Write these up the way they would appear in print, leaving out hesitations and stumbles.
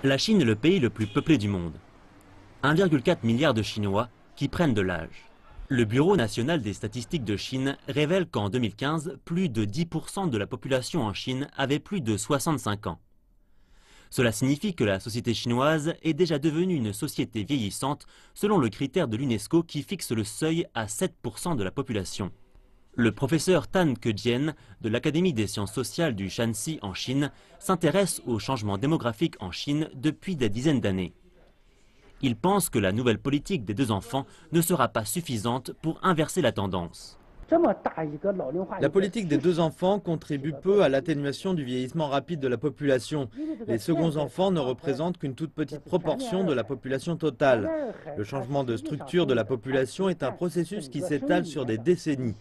La Chine est le pays le plus peuplé du monde. 1,4 milliard de Chinois qui prennent de l'âge. Le Bureau national des statistiques de Chine révèle qu'en 2015, plus de 10% de la population en Chine avait plus de 65 ans. Cela signifie que la société chinoise est déjà devenue une société vieillissante selon le critère de l'UNESCO qui fixe le seuil à 7% de la population. Le professeur Tan Kejian de l'Académie des sciences sociales du Shanxi en Chine s'intéresse au changement démographique en Chine depuis des dizaines d'années. Il pense que la nouvelle politique des 2 enfants ne sera pas suffisante pour inverser la tendance. La politique des 2 enfants contribue peu à l'atténuation du vieillissement rapide de la population. Les seconds enfants ne représentent qu'une toute petite proportion de la population totale. Le changement de structure de la population est un processus qui s'étale sur des décennies.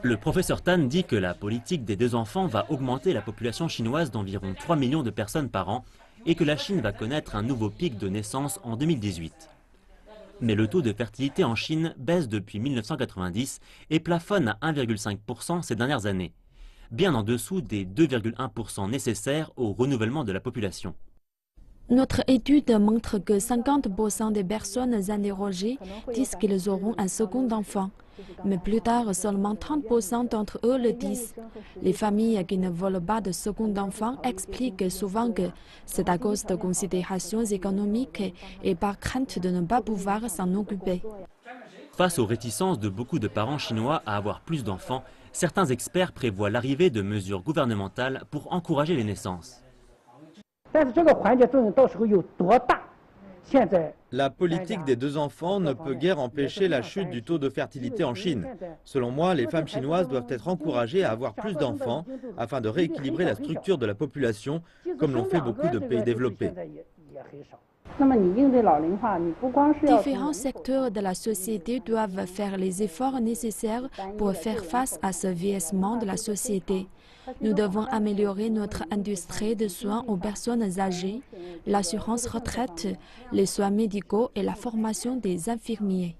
Le professeur Tan dit que la politique des 2 enfants va augmenter la population chinoise d'environ 3 millions de personnes par an et que la Chine va connaître un nouveau pic de naissance en 2018. Mais le taux de fertilité en Chine baisse depuis 1990 et plafonne à 1,5% ces dernières années, bien en dessous des 2,1% nécessaires au renouvellement de la population. Notre étude montre que 50% des personnes interrogées disent qu'ils auront un second enfant. Mais plus tard, seulement 30% d'entre eux le disent. Les familles qui ne veulent pas de second enfant expliquent souvent que c'est à cause de considérations économiques et par crainte de ne pas pouvoir s'en occuper. Face aux réticences de beaucoup de parents chinois à avoir plus d'enfants, certains experts prévoient l'arrivée de mesures gouvernementales pour encourager les naissances. La politique des 2 enfants ne peut guère empêcher la chute du taux de fertilité en Chine. Selon moi, les femmes chinoises doivent être encouragées à avoir plus d'enfants afin de rééquilibrer la structure de la population, comme l'ont fait beaucoup de pays développés. Différents secteurs de la société doivent faire les efforts nécessaires pour faire face à ce vieillissement de la société. Nous devons améliorer notre industrie de soins aux personnes âgées, l'assurance retraite, les soins médicaux et la formation des infirmiers.